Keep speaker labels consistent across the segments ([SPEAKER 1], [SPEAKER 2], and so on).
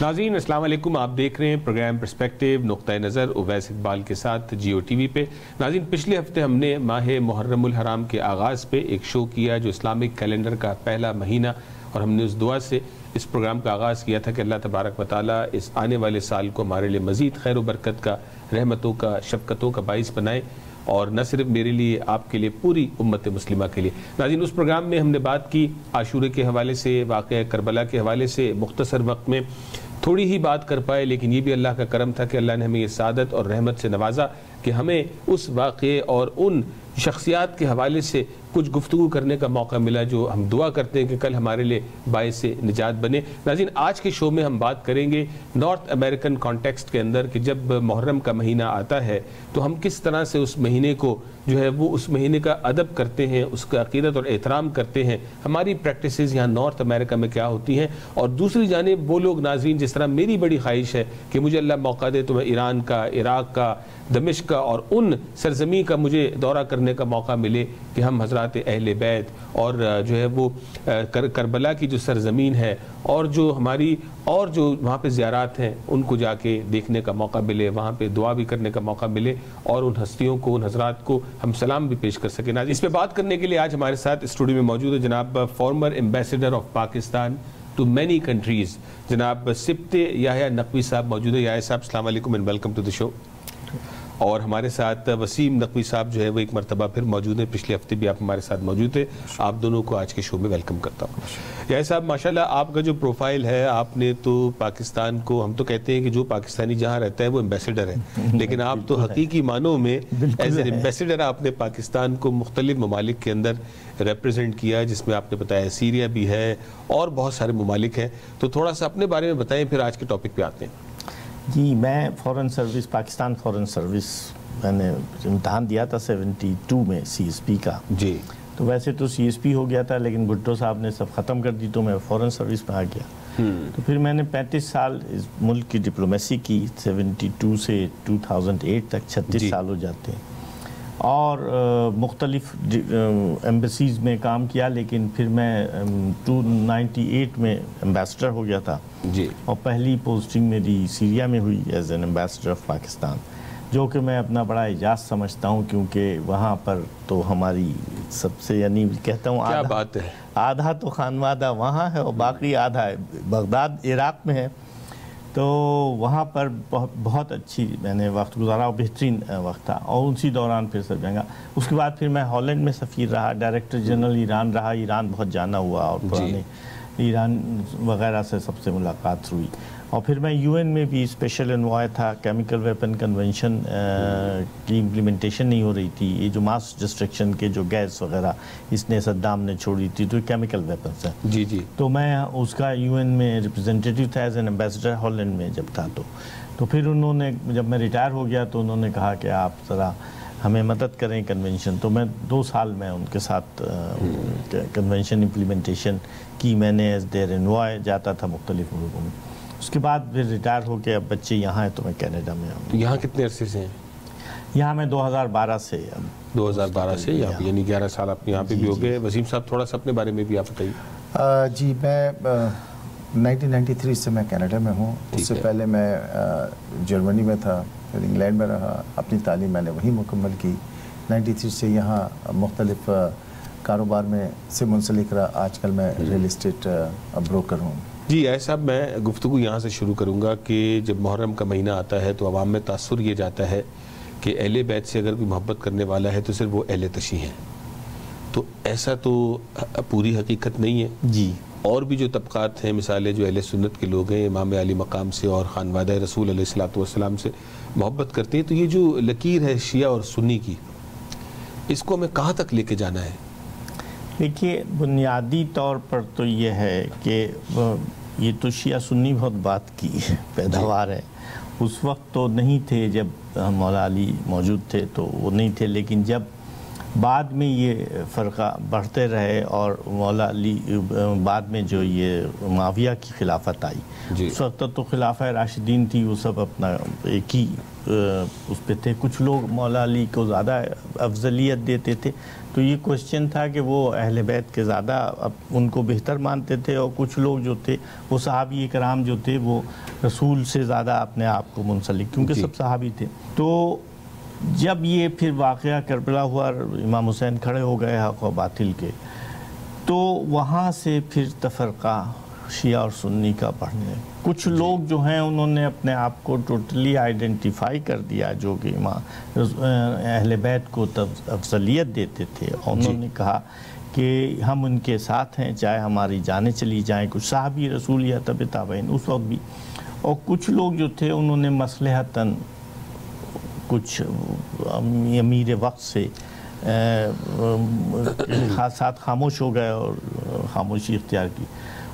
[SPEAKER 1] ناظرین السلام علیکم، آپ دیکھ رہے ہیں پروگرام پرسپیکٹیو نقطہ نظر اویس اقبال کے ساتھ جیو ٹی وی پہ۔ ناظرین پچھلے ہفتے ہم نے ماہ محرم الحرام کے آغاز پہ ایک شو کیا جو اسلامک کیلنڈر کا پہلا مہینہ، اور ہم نے اس دعا سے اس پروگرام کا آغاز کیا تھا کہ اللہ تبارک و تعالیٰ اس آنے والے سال کو ہمارے لیے مزید خیر و برکت کا، رحمتوں کا، شفقتوں کا باعث بنائے، اور نہ صرف میرے لیے، آپ کے لیے، پوری امت مسلمہ کے لیے۔ ناظرین اس پروگرام میں ہم نے بات کی عاشورے کے حوالے سے، واقعہ کربلا کے حوالے سے، مختصر وقت میں تھوڑی ہی بات کر پائے، لیکن یہ بھی اللہ کا کرم تھا کہ اللہ نے ہمیں یہ سعادت اور رحمت سے نوازا کہ ہمیں اس واقعے اور ان شخصیات کے حوالے سے کچھ گفتگو کرنے کا موقع ملا، جو ہم دعا کرتے ہیں کہ کل ہمارے لیے باعث نجات بنے۔ ناظرین آج کے شو میں ہم بات کریں گے نارتھ امریکن کانٹیکسٹ کے اندر کہ جب محرم کا مہینہ آتا ہے تو ہم کس طرح سے اس مہینے کو جو ہے وہ اس مہینے کا ادب کرتے ہیں، اس کا عقیدت اور احترام کرتے ہیں، ہماری پریکٹسز یہاں نارتھ امریکہ میں کیا ہوتی ہیں، اور دوسری جانب وہ لوگ ناظرین جس طرح میری بڑی خواہش ہے کہ مجھے اللہ موقع دے تو میں ایران کا، عراق کا، دمشق کا اور ان سرزمین کا مجھے دورہ کرنے کا موقع ملے کہ ہم حضرات اہل بیت اور جو ہے وہ کربلا کی جو سرزمین ہے اور جو ہماری اور جو وہاں پہ زیارات ہیں ان کو جا کے دیکھنے کا موقع ملے، وہاں پہ دعا بھی کرنے کا موقع ملے، اور ان ہستیوں کو، ان حضرات کو ہم سلام بھی پیش کر سکیں۔ اس پہ بات کرنے کے لیے آج ہمارے ساتھ اسٹوڈیو میں موجود ہے جناب former ambassador of Pakistan to many countries, جناب سبت یحییٰ نقوی صاحب موجود ہے۔ یحییٰ صاحب السلام علیکم اینڈ ویلکم ٹو دی شو۔ اور ہمارے ساتھ وسیم نقوی صاحب جو ہے وہ ایک مرتبہ پھر موجود ہیں، پچھلے ہفتے بھی آپ ہمارے ساتھ موجود تھے۔ آپ دونوں کو آج کے شو میں ویلکم کرتا ہوں۔ یحییٰ صاحب ماشاءاللہ آپ کا جو پروفائل ہے، آپ نے تو پاکستان کو، ہم تو کہتے ہیں کہ جو پاکستانی جہاں رہتا ہے وہ ایمبیسڈر ہے، لیکن آپ تو حقیقی معنوں میں ایز این ایمبیسڈر آپ نے پاکستان کو مختلف ممالک کے اندر ریپرزینٹ کیا، جس میں آپ نے بتایا سیریا بھی ہے اور بہت سارے ممالک ہیں، تو تھوڑا سا اپنے بارے میں بتائیں پھر آج کے ٹاپک پہ آتے ہیں۔
[SPEAKER 2] جی میں فورن سروس، پاکستان فورن سروس میں نے امتحان دیا تھا 72 میں سی ایس پی کا۔
[SPEAKER 1] جی
[SPEAKER 2] تو ویسے تو سی ایس پی ہو گیا تھا، لیکن بھٹو صاحب نے سب ختم کر دی تو میں فورن سروس میں آ گیا۔ تو پھر میں نے 35 سال اس ملک کی ڈپلومیسی کی، 72 سے 2008 تک 36 سال ہو جاتے ہیں، اور مختلف ایمبیسیز میں کام کیا، لیکن پھر میں 98 میں ایمبیسڈر ہو گیا تھا
[SPEAKER 1] جی،
[SPEAKER 2] اور پہلی پوسٹنگ میری سیریا میں ہوئی as an ambassador of Pakistan, جو کہ میں اپنا بڑا اعجاز سمجھتا ہوں، کیونکہ وہاں پر تو ہماری سب سے، یعنی کہتا ہوں
[SPEAKER 1] کیا بات ہے،
[SPEAKER 2] آدھا تو خانوادہ وہاں ہے اور باقی آدھا بغداد عراق میں ہے، تو وہاں پر بہت اچھی میں نے وقت گزارا اور بہترین وقت تھا، اور اسی دوران پھر سب جگہ اس کے بعد پھر میں ہالینڈ میں سفیر رہا، ڈائریکٹر جنرل ایران رہا، ایران بہت جانا ہوا اور پرانے ایران وغیرہ سے سب سے ملاقات ہوئی، اور پھر میں یو این میں بھی اسپیشل انوائے تھا، کیمیکل ویپن کنونشن کی امپلیمنٹیشن نہیں ہو رہی تھی، یہ جو ماس ڈسٹرکشن کے جو گیس وغیرہ اس نے صدام نے چھوڑی تھی، تو کیمیکل ویپنس ہیں۔
[SPEAKER 1] جی جی،
[SPEAKER 2] تو میں اس کا یو این میں ریپرزینٹیٹیو تھا ایز این ایمبیسڈر ہالینڈ میں جب تھا، تو پھر انہوں نے جب میں ریٹائر ہو گیا تو انہوں نے کہا کہ آپ ذرا ہمیں مدد کریں کنونشن، تو میں 2 سال میں ان کے ساتھ کنونشن امپلیمنٹیشن کی، میں نے ایز دیر انوائے جاتا تھا مختلف ملکوں میں۔ اس کے بعد پھر ریٹائر ہو کے اب بچے یہاں ہیں تو میں کینیڈا میں ہوں۔
[SPEAKER 1] یہاں کتنے عرصے سے ہیں؟
[SPEAKER 2] یہاں میں 2012 سے، اب
[SPEAKER 1] 2012 سے، یعنی 11 سال آپ یہاں پہ بھی ہو گئے۔ وسیم صاحب تھوڑا سا اپنے بارے میں بھی آپ بتائیے۔
[SPEAKER 3] جی میں 1993 سے میں کینیڈا میں ہوں، اس سے پہلے میں جرمنی میں تھا، پھر انگلینڈ میں رہا، اپنی تعلیم میں نے وہیں مکمل کی۔ 93 سے یہاں مختلف کاروبار میں سے منسلک رہا، آج کل میں ریل اسٹیٹ بروکر ہوں۔
[SPEAKER 1] جی یحییٰ صاحب میں گفتگو یہاں سے شروع کروں گا کہ جب محرم کا مہینہ آتا ہے تو عوام میں تاثر یہ جاتا ہے کہ اہل بیت سے اگر کوئی محبت کرنے والا ہے تو صرف وہ اہل تشیع ہیں، تو ایسا تو پوری حقیقت نہیں ہے۔
[SPEAKER 2] جی،
[SPEAKER 1] اور بھی جو طبقات ہیں، مثالیں جو اہل سنت کے لوگ ہیں، امام علی مقام سے اور خانوادہ رسول علیہ الصلوۃ والسلام سے محبت کرتے ہیں، تو یہ جو لکیر ہے شیعہ اور سنی کی، اس کو ہمیں کہاں تک لے کے جانا ہے؟
[SPEAKER 2] دیکھیے بنیادی طور پر تو یہ ہے کہ یہ تو شیعہ سنی بہت بات کی پیداوار ہے، اس وقت تو نہیں تھے جب مولا علی موجود تھے تو وہ نہیں تھے، لیکن جب بعد میں یہ فرقہ بڑھتے رہے اور مولا علی بعد میں جو یہ معاویہ کی خلافت آئی، اس وقت تو خلافہ راشدین تھی، وہ سب اپنا ایک ہی اس پہ تھے. کچھ لوگ مولا علی کو زیادہ افضلیت دیتے تھے، تو یہ کوشچن تھا کہ وہ اہل بیت کے زیادہ ان کو بہتر مانتے تھے، اور کچھ لوگ جو تھے وہ صحابی کرام جو تھے وہ رسول سے زیادہ اپنے آپ کو منسلک، کیونکہ سب صحابی تھے. تو جب یہ پھر واقعہ کربلا ہوا، امام حسین کھڑے ہو گئے حق و باطل کے، تو وہاں سے پھر تفرقہ شیعہ اور سنی کا بڑھنے. کچھ لوگ جو ہیں انہوں نے اپنے آپ کو ٹوٹلی آئیڈینٹیفائی کر دیا، جو کہ اہل بیت کو افضلیت دیتے تھے، اور انہوں نے کہا کہ ہم ان کے ساتھ ہیں چاہے ہماری جانیں چلی جائیں. کچھ صحابی رسول یا تبع تابعین اس وقت بھی، اور کچھ لوگ جو تھے انہوں نے مصلحتاً کچھ امیر وقت سے ساتھ خاموش ہو گئے اور خاموشی اختیار کی.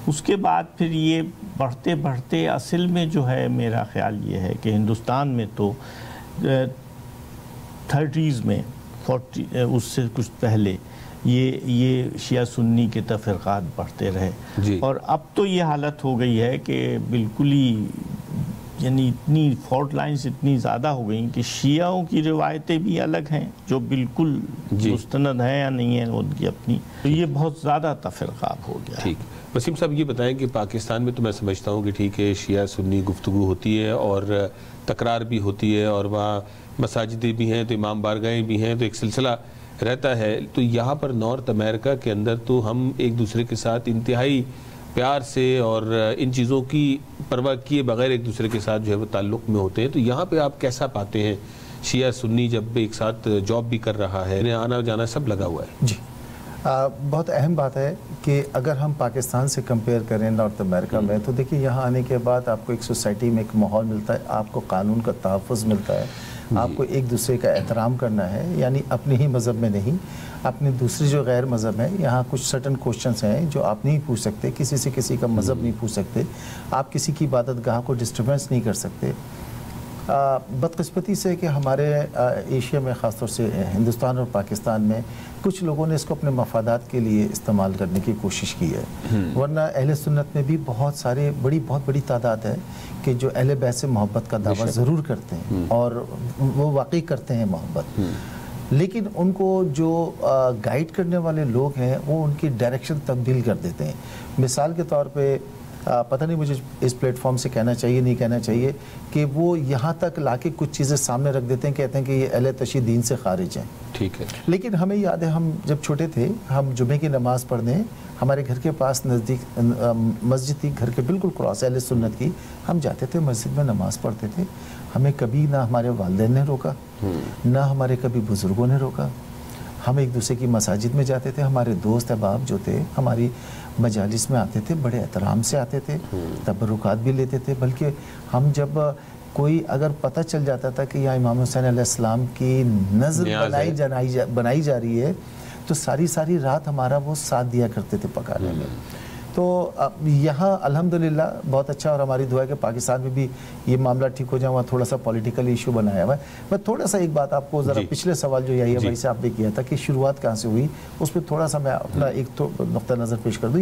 [SPEAKER 2] اس کے بعد پھر یہ بڑھتے بڑھتے اصل میں جو ہے میرا خیال یہ ہے کہ ہندوستان میں تو 30s میں 40 اس سے کچھ پہلے یہ شیعہ سنی کے تفرقات بڑھتے رہے، اور اب تو یہ حالت ہو گئی ہے کہ بالکل ہی یعنی اتنی فالٹ لائنز اتنی زیادہ ہو گئیں کہ شیعوں کی روایتیں بھی الگ ہیں جو بالکل مستند ہیں یا نہیں ہیں ان کی اپنی. تو یہ بہت زیادہ تفرقہ ہو گیا.
[SPEAKER 1] ٹھیک، وسیم صاحب یہ بتائیں کہ پاکستان میں تو میں سمجھتا ہوں کہ ٹھیک ہے شیعہ سنی گفتگو ہوتی ہے اور تکرار بھی ہوتی ہے، اور وہاں مساجدیں بھی ہیں تو امام بارگاہیں بھی ہیں، تو ایک سلسلہ رہتا ہے. تو یہاں پر نارتھ امریکہ کے اندر تو ہم ایک دوسرے کے ساتھ انتہائی پیار سے اور ان چیزوں کی پرواہ کیے بغیر ایک دوسرے کے ساتھ جو ہے وہ تعلق میں ہوتے ہیں. تو یہاں پہ آپ کیسا پاتے ہیں شیعہ سنی جب ایک ساتھ جاب بھی کر رہا ہے، انہیں آنا جانا سب لگا ہوا ہے؟
[SPEAKER 3] جی بہت اہم بات ہے کہ اگر ہم پاکستان سے کمپیئر کریں نارتھ امریکہ میں، تو دیکھیں یہاں آنے کے بعد آپ کو ایک سوسائٹی میں ایک ماحول ملتا ہے، آپ کو قانون کا تحفظ ملتا ہے، آپ کو ایک دوسرے کا احترام کرنا ہے، یعنی اپنے ہی مذہب میں نہیں، اپنے دوسری جو غیر مذہب ہیں، یہاں کچھ سرٹن کوشچنس ہیں جو آپ نہیں پوچھ سکتے، کسی سے کسی کا مذہب نہیں پوچھ سکتے، آپ کسی کی عبادت گاہ کو ڈسٹربنس نہیں کر سکتے. بدقسمتی سے کہ ہمارے ایشیا میں خاص طور سے ہندوستان اور پاکستان میں کچھ لوگوں نے اس کو اپنے مفادات کے لیے استعمال کرنے کی کوشش کی ہے، ورنہ اہل سنت میں بھی بہت بڑی تعداد ہے کہ جو اہل بیت سے محبت کا دعویٰ ضرور کرتے ہیں اور وہ واقعی کرتے ہیں محبت، لیکن ان کو جو گائیڈ کرنے والے لوگ ہیں وہ ان کی ڈائریکشن تبدیل کر دیتے ہیں. مثال کے طور پہ پتہ نہیں مجھے اس پلیٹ فارم سے کہنا چاہیے نہیں کہنا چاہیے کہ وہ یہاں تک لا کے کچھ چیزیں سامنے رکھ دیتے ہیں، کہتے ہیں کہ یہ اہل تشیع دین سے خارج ہیں. ٹھیک ہے، لیکن ہمیں یاد ہے ہم جب چھوٹے تھے، ہم جمعے کی نماز پڑھنے ہمارے گھر کے پاس نزدیک مسجد تھی، گھر کے بالکل کراس اہل سنت کی، ہم جاتے تھے مسجد میں نماز پڑھتے تھے. ہمیں کبھی نہ ہمارے والدین نے روکا، نہ ہمارے کبھی بزرگوں نے روکا. ہم ایک دوسرے کی مساجد میں جاتے تھے، ہمارے دوست احباب جو تھے ہماری مجالس میں آتے تھے، بڑے احترام سے آتے تھے، تبرکات بھی لیتے تھے. بلکہ ہم جب کوئی اگر پتہ چل جاتا تھا کہ یہاں امام حسین علیہ السلام کی نظر بنائی جا رہی ہے، تو ساری رات ہمارا وہ ساتھ دیا کرتے تھے پکانے میں. تو یہاں الحمدللہ بہت اچھا، اور ہماری دعا ہے کہ پاکستان میں بھی یہ معاملہ ٹھیک ہو جائے. وہاں تھوڑا سا پولیٹیکل ایشو بنایا ہوا ہے. میں تھوڑا سا ایک بات آپ کو ذرا پچھلے سوال جو یحییٰ بھائی سے آپ نے کیا تھا کہ شروعات کہاں سے ہوئی، اس پہ تھوڑا سا میں اپنا ایک نقطہ نظر پیش کر دوں.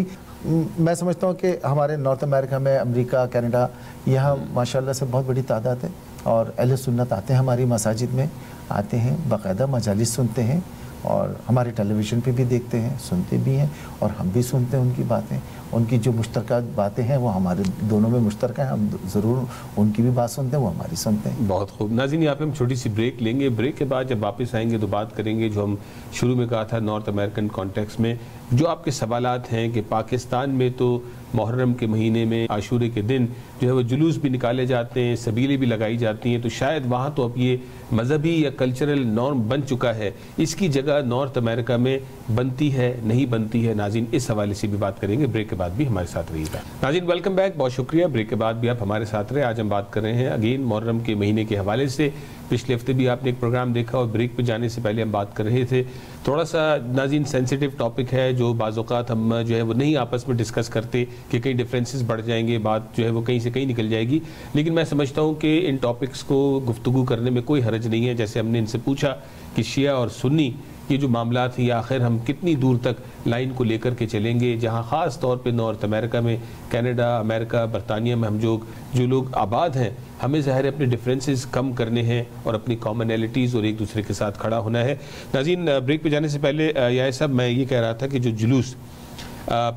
[SPEAKER 3] میں سمجھتا ہوں کہ ہمارے نارتھ امریکہ میں، امریکہ، کینیڈا، یہاں ماشاءاللہ سے بہت بڑی تعداد ہے، اور اہل سنت آتے ہیں ہماری مساجد میں، آتے ہیں باقاعدہ مجالس سنتے ہیں، اور ہمارے ٹیلی ویژن پہ بھی دیکھتے ہیں، سنتے بھی ہیں، اور ہم بھی سنتے ہیں ان کی باتیں. ان کی جو مشترکہ باتیں ہیں وہ ہمارے دونوں میں مشترکہ ہیں، ہم ضرور ان کی بھی بات سنتے ہیں، وہ ہماری سنتے ہیں.
[SPEAKER 1] بہت خوب. ناظرین یہاں پہ ہم چھوٹی سی بریک لیں گے. بریک کے بعد جب واپس آئیں گے تو بات کریں گے جو ہم شروع میں کہا تھا نارتھ امریکن کانٹیکس میں، جو آپ کے سوالات ہیں کہ پاکستان میں تو محرم کے مہینے میں عاشورے کے دن جو ہے وہ جلوس بھی نکالے جاتے ہیں، سبیلیں بھی لگائی جاتی ہیں، تو شاید وہاں تو اب یہ مذہبی یا کلچرل نارم بن چکا ہے، اس کی جگہ نارتھ امریکہ میں بنتی ہے نہیں بنتی ہے؟ ناظرین اس حوالے سے بھی بات کریں گے. بریک کے بعد بھی ہمارے ساتھ رہیے گا. ناظرین ویلکم بیک، بہت شکریہ. بریک کے بعد بھی آپ ہمارے ساتھ رہے. آج ہم بات کر رہے ہیں اگین محرم کے مہینے کے حوالے سے. پچھلے ہفتے بھی آپ نے ایک پروگرام دیکھا، اور بریک پہ جانے سے پہلے ہم بات کر رہے تھے تھوڑا سا ناظرین سینسیٹیو ٹاپک ہے، جو بعض اوقات ہم جو ہے وہ نہیں آپس میں ڈسکس کرتے کہ کئی ڈفرینسز بڑھ جائیں گے، بات جو ہے وہ کہیں سے کہیں نکل جائے گی. لیکن میں سمجھتا ہوں کہ ان ٹاپکس کو گفتگو کرنے میں کوئی حرج نہیں ہے. جیسے ہم نے ان سے پوچھا کہ شیعہ اور سنی یہ جو معاملات ہیں، آخر ہم کتنی دور تک لائن کو لے کر کے چلیں گے، جہاں خاص طور پہ نارتھ امریکہ میں، کینیڈا، امریکہ، برطانیہ میں ہم جو لوگ آباد ہیں، ہمیں ظاہر اپنے ڈفرینسز کم کرنے ہیں اور اپنی کامنالٹیز اور ایک دوسرے کے ساتھ کھڑا ہونا ہے۔ ناظرین، بریک پہ جانے سے پہلے یاسر صاحب، میں یہ کہہ رہا تھا کہ جو جلوس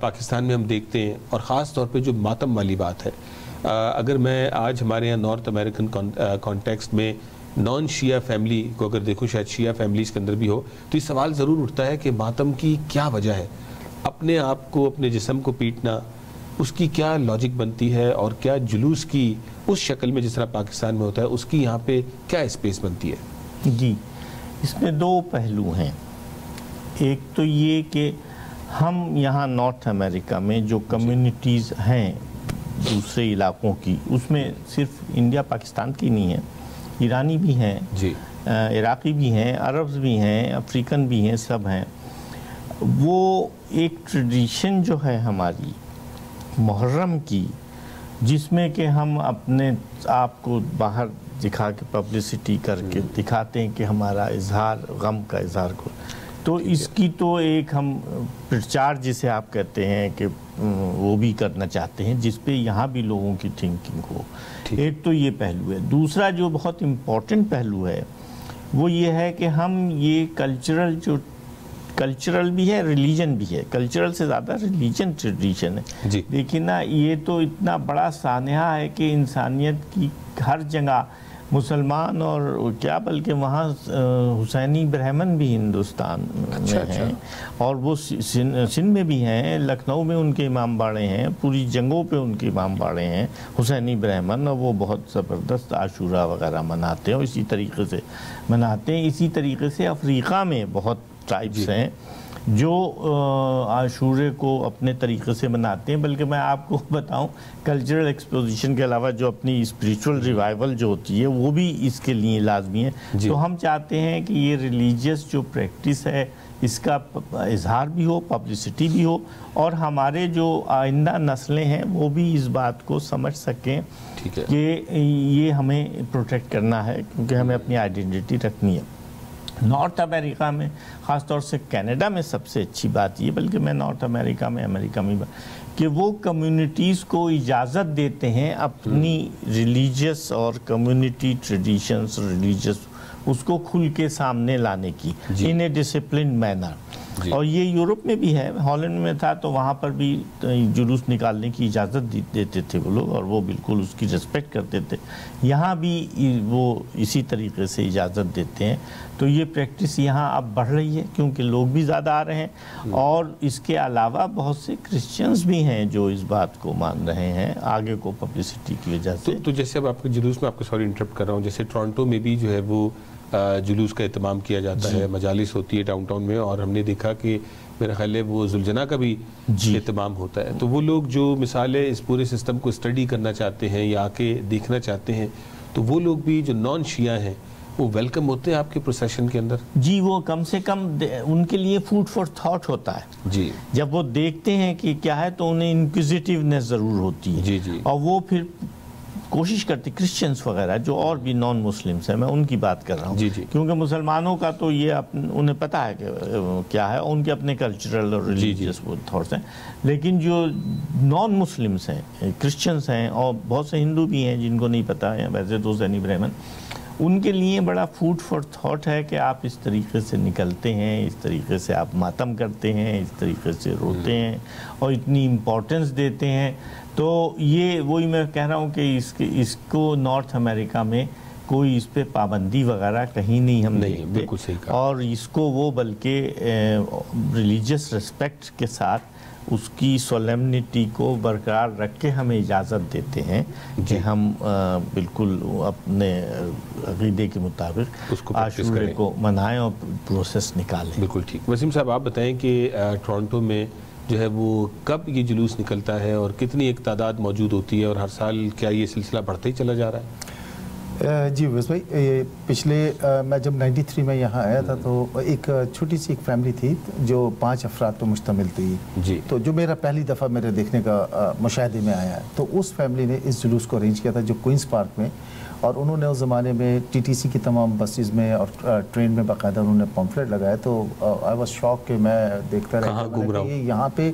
[SPEAKER 1] پاکستان میں ہم دیکھتے ہیں، اور خاص طور پہ جو ماتم والی بات ہے، اگر میں آج ہمارے یہاں نارتھ امریکن کانٹیکسٹ میں نان شیعہ فیملی کو اگر دیکھوں، شاید شیعہ فیملیز کے اندر بھی ہو، تو یہ سوال ضرور اٹھتا ہے کہ ماتم کی کیا وجہ ہے؟ اپنے آپ کو، اپنے جسم کو پیٹنا، اس کی کیا لاجک بنتی ہے، اور کیا جلوس کی اس شکل میں جس طرح پاکستان میں ہوتا ہے اس کی یہاں پہ کیا اسپیس بنتی ہے؟
[SPEAKER 2] جی، اس میں دو پہلو ہیں۔ ایک تو یہ کہ ہم یہاں نارتھ امریکہ میں جو کمیونٹیز ہیں دوسرے علاقوں کی، اس میں صرف انڈیا پاکستان کی نہیں ہے، ایرانی بھی ہیں، عراقی بھی ہیں، عربز بھی ہیں، افریقن بھی ہیں، سب ہیں۔ وہ ایک ٹریڈیشن جو ہے ہماری محرم کی، جس میں کہ ہم اپنے آپ کو باہر دکھا کے پبلسٹی کر کے دکھاتے ہیں کہ ہمارا اظہار، غم کا اظہار کو، تو اس کی تو ایک ہم پرچار جسے آپ کہتے ہیں کہ وہ بھی کرنا چاہتے ہیں، جس پہ یہاں بھی لوگوں کی تھنکنگ ہو۔ ایک تو یہ پہلو ہے۔ دوسرا جو بہت امپورٹنٹ پہلو ہے وہ یہ ہے کہ ہم یہ کلچرل بھی ہے، ریلیجن بھی ہے، کلچرل سے زیادہ ریلیجن ٹریڈیشن ہے۔ لیکن نا یہ تو اتنا بڑا سانحہ ہے کہ انسانیت کی ہر جگہ، مسلمان اور کیا بلکہ وہاں حسینی برہمن بھی ہندوستان میں ہیں، اور وہ سندھ میں بھی ہیں، لکھنؤ میں ان کے امام باڑے ہیں، پوری جنگوں پہ ان کے امام باڑے ہیں حسینی برہمن، اور وہ بہت زبردست عاشورہ وغیرہ مناتے ہیں اور اسی طریقے سے مناتے ہیں۔ اسی طریقے سے افریقہ میں بہت ٹرائبس ہیں جو عاشورے کو اپنے طریقے سے مناتے ہیں۔ بلکہ میں آپ کو بتاؤں، کلچرل ایکسپوزیشن کے علاوہ جو اپنی اسپریچول ریوائیول جو ہوتی ہے وہ بھی اس کے لیے لازمی ہے۔ تو ہم چاہتے ہیں کہ یہ ریلیجیس جو پریکٹس ہے اس کا اظہار بھی ہو، پبلسٹی بھی ہو، اور ہمارے جو آئندہ نسلیں ہیں وہ بھی اس بات کو سمجھ سکیں کہ یہ ہمیں پروٹیکٹ کرنا ہے، کیونکہ ہمیں اپنی آئیڈینٹی رکھنی ہے۔ نارتھ امریکہ میں، خاص طور سے کینیڈا میں سب سے اچھی بات یہ، بلکہ میں نارتھ امریکہ میں، امریکہ میں، کہ وہ کمیونٹیز کو اجازت دیتے ہیں اپنی ریلیجیس اور کمیونٹی ٹریڈیشنز، ریلیجیس اس کو کھل کے سامنے لانے کی، ان اے ڈسپلنڈ مینر۔ اور یہ یورپ میں بھی ہے، ہالینڈ میں تھا تو وہاں پر بھی جلوس نکالنے کی اجازت دیتے تھے وہ لوگ، اور وہ بالکل اس کی ریسپیکٹ کرتے تھے۔ یہاں بھی وہ اسی طریقے سے اجازت دیتے ہیں۔ تو یہ پریکٹس یہاں اب بڑھ رہی ہے کیونکہ لوگ بھی زیادہ آ رہے ہیں، اور اس کے علاوہ بہت سے کرسچنز بھی ہیں جو اس بات کو مان رہے ہیں آگے کو پبلسٹی کی وجہ سے۔
[SPEAKER 1] تو جیسے اب آپ کے جلوس میں، آپ کو سوری انٹرپٹ کر رہا ہوں، جیسے ٹورنٹو میں بھی جو ہے وہ جلوس کا اہتمام کیا جاتا ہے، مجالس ہوتی ہے ڈاؤن ٹاؤن میں، اور ہم نے دیکھا کہ میرا خیال ہے وہ ذوالجناح کا بھی اہتمام ہوتا ہے۔ تو وہ لوگ جو مثالیں اس پورے سسٹم کو اسٹڈی کرنا چاہتے ہیں یا آ کے دیکھنا چاہتے ہیں، تو وہ لوگ بھی جو نان شیعہ ہیں وہ ویلکم ہوتے ہیں آپ کے پروسیشن کے اندر؟
[SPEAKER 2] جی، وہ کم سے کم ان کے لیے فوڈ فار تھاٹ ہوتا ہے۔
[SPEAKER 1] جی،
[SPEAKER 2] جب وہ دیکھتے ہیں کہ کیا ہے تو انہیں انکوزیٹیونیس ضرور ہوتی ہے۔
[SPEAKER 1] جی،
[SPEAKER 2] اور وہ پھر کوشش کرتے، کرسچنز وغیرہ جو اور بھی نان مسلمس ہیں، میں ان کی بات کر رہا ہوں، کیونکہ مسلمانوں کا تو یہ انہیں پتہ ہے کہ کیا ہے، ان کے اپنے کلچرل اور ریلیجیس تھاٹس ہیں۔ لیکن جو نان مسلمس ہیں، کرسچنز ہیں، اور بہت سے ہندو بھی ہیں جن کو نہیں پتہ ہے، ویسے تو حسینی برہمن، ان کے لیے بڑا فوڈ فار تھاٹ ہے کہ آپ اس طریقے سے نکلتے ہیں، اس طریقے سے آپ ماتم کرتے ہیں، اس طریقے سے روتے ہیں اور اتنی امپورٹنس دیتے ہیں۔ تو یہ وہی میں کہہ رہا ہوں کہ اس کو نارتھ امریکہ میں کوئی اس پہ پابندی وغیرہ کہیں نہیں ہم دیکھتے، اور اس کو وہ بلکہ ریلیجیس ریسپیکٹ کے ساتھ اس کی سولیمنٹی کو برقرار رکھ کے ہمیں اجازت دیتے ہیں کہ ہم بالکل اپنے عقیدے کے مطابق عاشورے کو منائیں اور پروسیس نکالیں۔
[SPEAKER 1] بالکل ٹھیک۔ وسیم صاحب، آپ بتائیں کہ ٹورنٹو میں جو ہے وہ کب یہ جلوس نکلتا ہے اور کتنی ایک تعداد موجود ہوتی ہے، اور ہر سال کیا یہ سلسلہ بڑھتا ہی چلا جا رہا ہے؟
[SPEAKER 3] جی ویس بھائی، پچھلے میں جب 93 میں یہاں آیا تھا تو ایک چھوٹی سی ایک فیملی تھی جو 5 افراد پر مشتمل تھی، تو جو میرا پہلی دفعہ میرے دیکھنے کا مشاہدے میں آیا ہے، تو اس فیملی نے اس جلوس کو ارینج کیا تھا جو کوئنز پارک میں اور انہوں نے اس زمانے میں TTC کی تمام بسز میں اور ٹرین میں باقاعدہ انہوں نے پمفلٹ لگایا. تو آئی واز شاک کہ میں دیکھتا رہا کہ یہاں پہ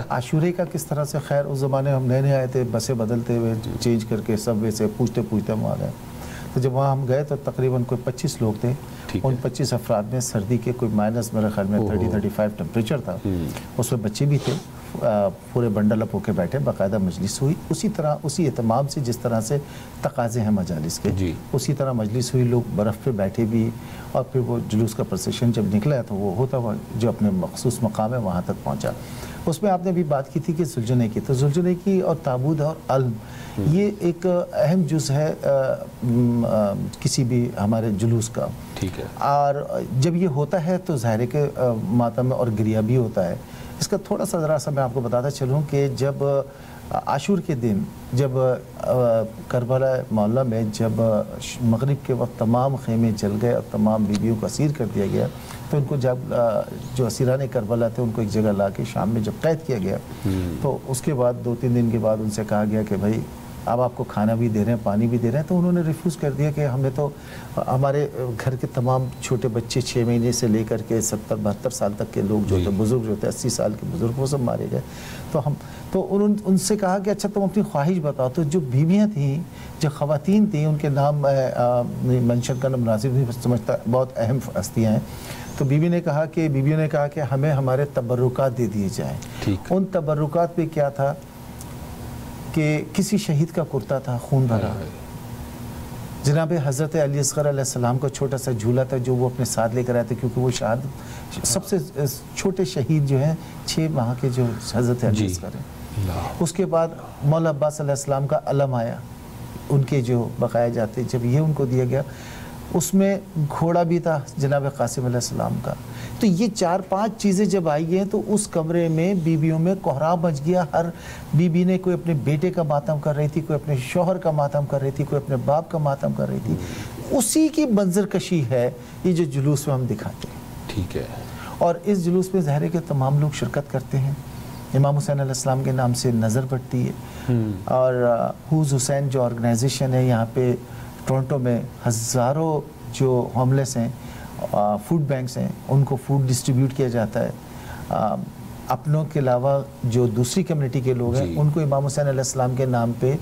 [SPEAKER 3] عاشورے کا کس طرح سے. خیر اس زمانے ہم نئے آئے تھے, بسیں بدلتے ہوئے چینج کر کے سب وے سے پوچھتے ہم آ گئے. تو جب وہاں ہم گئے تو تقریباً کوئی 25 لوگ تھے. ان 25 افراد میں سردی کے کوئی مائنس میرے خیال میں 30-35 ٹمپریچر تھا. اس میں بچے بھی تھے, پورے بنڈل اپ ہو کے بیٹھے, باقاعدہ مجلس ہوئی اسی طرح اسی اہتمام سے جس طرح سے تقاضے ہیں مجالس کے, اسی طرح مجلس ہوئی. لوگ برف پہ بیٹھے بھی, اور پھر وہ جلوس کا پروسیشن جب نکلا تو وہ ہوتا ہوا جو اپنے مخصوص مقام ہے وہاں تک پہنچا. اس میں آپ نے بھی بات کی تھی کہ ذوالجنیح کی, تو ذوالجنیح کی اور تابوت اور علم یہ ایک اہم جز ہے کسی بھی ہمارے جلوس کا.
[SPEAKER 1] ٹھیک ہے.
[SPEAKER 3] اور جب یہ ہوتا ہے تو ظاہر ہے کہ ماتم اور گریہ بھی ہوتا ہے. اس کا تھوڑا سا ذرا سا میں آپ کو بتاتا چلوں کہ جب عاشور کے دن جب کربلا معلیٰ میں جب مغرب کے وقت تمام خیمے جل گئے اور تمام بیویوں کو اسیر کر دیا گیا, تو ان کو جب جو اسیران کربلا تھے ان کو ایک جگہ لا کے شام میں جب قید کیا گیا, تو اس کے بعد 2-3 دن کے بعد ان سے کہا گیا کہ بھائی اب آپ کو کھانا بھی دے رہے ہیں, پانی بھی دے رہے ہیں. تو انہوں نے ریفیوز کر دیا کہ ہمیں تو ہمارے گھر کے تمام چھوٹے بچے 6 مہینے سے لے کر کے 70-72 سال تک کے لوگ جو تھے, بزرگ جو تھے 80 سال کے بزرگ, وہ سب مارے گئے. تو ان سے کہا کہ اچھا تم اپنی خواہش بتاؤ. تو جو بیویاں تھیں, جو خواتین تھیں, ان کے نام منشن کا نام مناسب نہیں سمجھتا, بہت اہم ہستیاں ہیں. تو بیویوں نے کہا کہ ہمیں ہمارے تبرکات دے دیے جائیں. ان تبرکات پہ کیا تھا کہ کسی شہید کا کرتا تھا خون بھرا, جناب حضرت علی اصغر علیہ السلام کا چھوٹا سا جھولا تھا جو وہ اپنے ساتھ لے کر آئے تھے, کیونکہ وہ شہادت سب سے چھوٹے شہید جو ہیں 6 ماہ کے جو حضرت علی اصغر ہیں. اس کے بعد مولا عباس علیہ السلام کا علم آیا, ان کے جو بقائے جاتے, جب یہ ان کو دیا گیا, اس میں گھوڑا بھی تھا جناب قاسم علیہ السلام کا. تو یہ 4-5 چیزیں جب آئی ہیں تو اس کمرے میں بیویوں میں کوہرام مچ گیا. ہر بیوی نے کوئی اپنے بیٹے کا ماتم کر رہی تھی, کوئی اپنے شوہر کا ماتم کر رہی تھی, کوئی اپنے باپ کا ماتم کر رہی تھی. اسی کی منظر کشی ہے یہ جو جلوس میں ہم دکھاتے ہیں.
[SPEAKER 1] ٹھیک ہے.
[SPEAKER 3] اور اس جلوس میں ظاہر ہے کہ تمام لوگ شرکت کرتے ہیں. امام حسین علیہ السلام کے نام سے نظر بڑھتی ہے, اور ہوز حسین جو آرگنائزیشن ہے یہاں پہ ٹورنٹو میں, ہزاروں جو ہوم لیس ہیں, فوڈ بینکس ہیں, ان کو فوڈ ڈسٹریبیوٹ کیا جاتا ہے. اپنوں کے علاوہ جو دوسری کمیونٹی کے لوگ ہیں ان کو امام حسین علیہ السلام کے نام پہ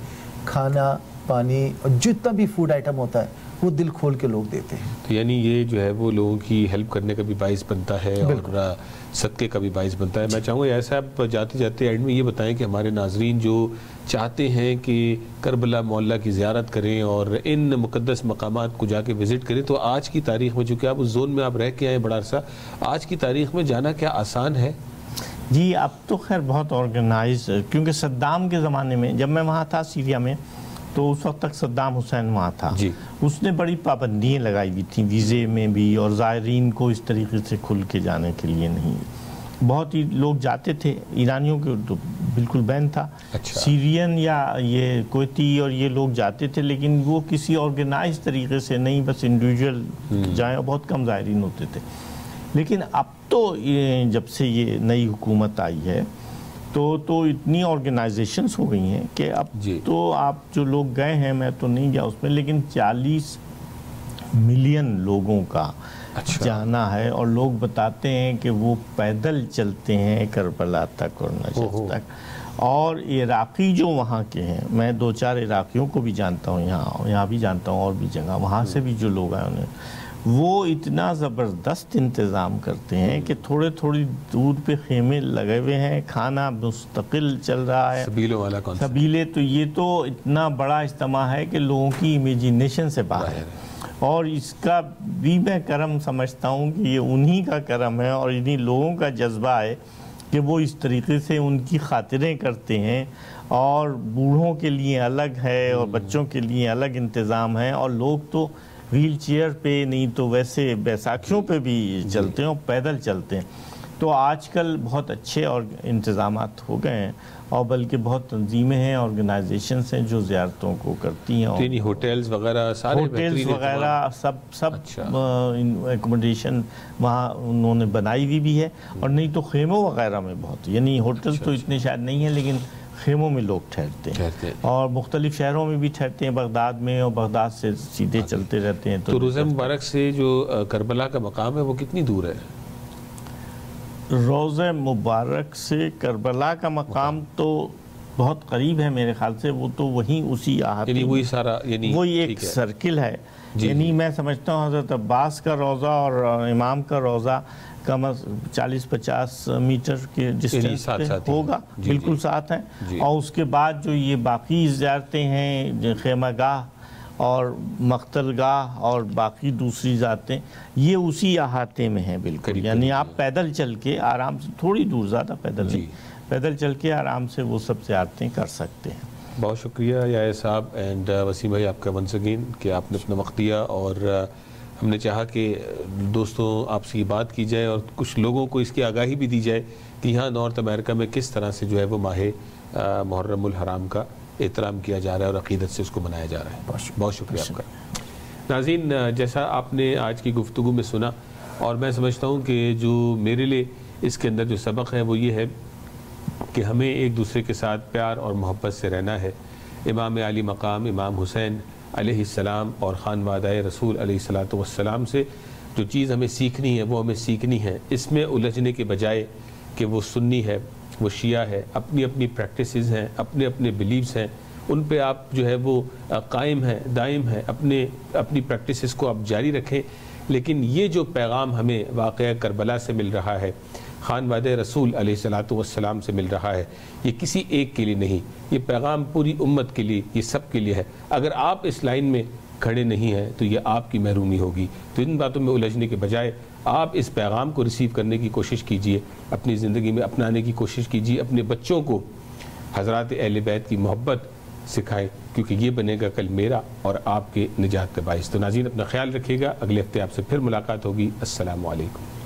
[SPEAKER 3] کھانا, پانی اور جتنا بھی فوڈ آئٹم ہوتا ہے وہ دل کھول کے لوگ دیتے ہیں.
[SPEAKER 1] تو یعنی یہ جو ہے وہ لوگوں کی ہیلپ کرنے کا بھی باعث بنتا ہے اور صدقے کا بھی باعث بنتا ہے. میں چاہوں گا ایسا آپ جاتے جاتے اینڈ میں یہ بتائیں کہ ہمارے ناظرین جو چاہتے ہیں کہ کربلا معلیٰ کی زیارت کریں اور ان مقدس مقامات کو جا کے وزٹ کریں, تو آج کی تاریخ میں, چونکہ آپ اس زون میں آپ رہ کے آئے بڑا عرصہ, آج کی تاریخ میں جانا کیا آسان ہے؟
[SPEAKER 2] جی اب تو خیر بہت آرگنائز, کیونکہ صدام کے زمانے میں جب میں وہاں تھا سیریا میں, تو اس وقت تک صدام حسین وہاں تھا. اس نے بڑی پابندیاں لگائی ہوئی تھیں ویزے میں بھی, اور زائرین کو اس طریقے سے کھل کے جانے کے لیے نہیں. بہت ہی لوگ جاتے تھے, ایرانیوں کے تو بالکل بین تھا. سیرین یا یہ کویتی اور یہ لوگ جاتے تھے, لیکن وہ کسی آرگنائز طریقے سے نہیں, بس انڈیویجول جائیں, اور بہت کم زائرین ہوتے تھے. لیکن اب تو جب سے یہ نئی حکومت آئی ہے تو اتنی آرگنائزیشنز ہو گئی ہیں کہ اب تو آپ جو لوگ گئے ہیں, میں تو نہیں گیا اس میں, لیکن 40 ملین لوگوں کا جانا ہے. اور لوگ بتاتے ہیں کہ وہ پیدل چلتے ہیں کربلا تک اور نجف تک. اور عراقی جو وہاں کے ہیں, میں 2-4 عراقیوں کو بھی جانتا ہوں, یہاں بھی جانتا ہوں, اور بھی جگہ وہاں سے بھی جو لوگ آئے انہیں, وہ اتنا زبردست انتظام کرتے ہیں کہ تھوڑی دور پہ خیمے لگے ہوئے ہیں, کھانا مستقل چل رہا ہے.
[SPEAKER 1] سبیلوں والا کون
[SPEAKER 2] سبیلے, تو یہ تو اتنا بڑا اجتماع ہے کہ لوگوں کی امیجینیشن سے باہر ہے. اور اس کا بھی میں کرم سمجھتا ہوں کہ یہ انہی کا کرم ہے اور انہی لوگوں کا جذبہ ہے کہ وہ اس طریقے سے ان کی خاطریں کرتے ہیں. اور بوڑھوں کے لیے الگ ہے اور بچوں کے لیے الگ انتظام ہے, اور لوگ تو ویل چیئر پہ نہیں تو ویسے بیساکھیوں پہ بھی چلتے ہیں اور پیدل چلتے ہیں. تو آج کل بہت اچھے اور انتظامات ہو گئے ہیں, اور بلکہ بہت تنظیمیں ہیں, آرگنائزیشنز ہیں جو زیارتوں کو کرتی ہیں.
[SPEAKER 1] یعنی ہوٹلز وغیرہ سارے
[SPEAKER 2] ہوٹلز وغیرہ سب ایکوموڈیشن وہاں انہوں نے بنائی ہوئی بھی ہے. اور نہیں تو خیموں وغیرہ میں بہت, یعنی ہوٹلز تو اتنے شاید نہیں ہیں, لیکن خیموں میں لوگ ٹھہرتے ہیں اور مختلف شہروں میں بھی ٹھہرتے ہیں، بغداد میں، اور بغداد سے سیدھے چلتے رہتے ہیں۔
[SPEAKER 1] تو روضہ مبارک سے جو کربلا کا مقام ہے وہ کتنی دور ہے؟
[SPEAKER 2] روضہ مبارک سے کربلا کا مقام تو بہت قریب ہے میرے خیال سے، وہ تو وہیں اسی احاطے
[SPEAKER 1] یعنی وہی سارا، یعنی
[SPEAKER 2] وہی ایک سرکل ہے۔ یعنی میں سمجھتا ہوں حضرت عباس کا روضہ اور امام کا روضہ کم از 40-50 میٹر کے ڈسٹینس پہ ہوگا، بالکل ساتھ ہیں۔ اور اس کے بعد جو یہ باقی زیارتیں ہیں، خیمہ گاہ اور مقتل گاہ اور باقی دوسری ذاتیں، یہ اسی احاطے میں ہیں بالکل۔ یعنی آپ پیدل چل کے آرام سے، تھوڑی دور، زیادہ پیدل نہیں، پیدل چل کے آرام سے وہ سب زیارتیں کر سکتے ہیں۔
[SPEAKER 1] بہت شکریہ یحییٰ صاحب اینڈ وسیم بھائی آپ کا ونس اگین کہ آپ نے اپنا وقت دیا، اور ہم نے چاہا کہ دوستوں آپ سے یہ بات کی جائے اور کچھ لوگوں کو اس کی آگاہی بھی دی جائے کہ یہاں نارتھ امریکہ میں کس طرح سے جو ہے وہ ماہ محرم الحرام کا احترام کیا جا رہا ہے اور عقیدت سے اس کو منایا جا رہا ہے۔ بہت شکریہ آپ کا۔ ناظرین، جیسا آپ نے آج کی گفتگو میں سنا، اور میں سمجھتا ہوں کہ جو میرے لیے اس کے اندر جو سبق ہے وہ یہ ہے کہ ہمیں ایک دوسرے کے ساتھ پیار اور محبت سے رہنا ہے۔ امام علی مقام امام حسین علیہ السلام اور خانوادہ رسول علیہ السلام سے جو چیز ہمیں سیکھنی ہے وہ ہمیں سیکھنی ہے، اس میں الجھنے کے بجائے کہ وہ سنی ہے، وہ شیعہ ہے، اپنی اپنی پریکٹسز ہیں، اپنے اپنے بلیفز ہیں، ان پہ آپ جو ہے وہ قائم ہیں، دائم ہیں، اپنی پریکٹسز کو آپ جاری رکھیں۔ لیکن یہ جو پیغام ہمیں واقعہ کربلا سے مل رہا ہے، خانوادہ رسول علیہ السلام سے مل رہا ہے، یہ کسی ایک کے لیے نہیں، یہ پیغام پوری امت کے لیے، یہ سب کے لیے ہے۔ اگر آپ اس لائن میں کھڑے نہیں ہیں تو یہ آپ کی محرومی ہوگی۔ تو ان باتوں میں الجھنے کے بجائے آپ اس پیغام کو ریسیو کرنے کی کوشش کیجئے، اپنی زندگی میں اپنانے کی کوشش کیجئے، اپنے بچوں کو حضرات اہل بیت کی محبت سکھائیں، کیونکہ یہ بنے گا کل میرا اور آپ کے نجات کا باعث۔ تو ناظرین، اپنا خیال رکھیے گا، اگلے ہفتے آپ سے پھر ملاقات ہوگی۔ السلام علیکم۔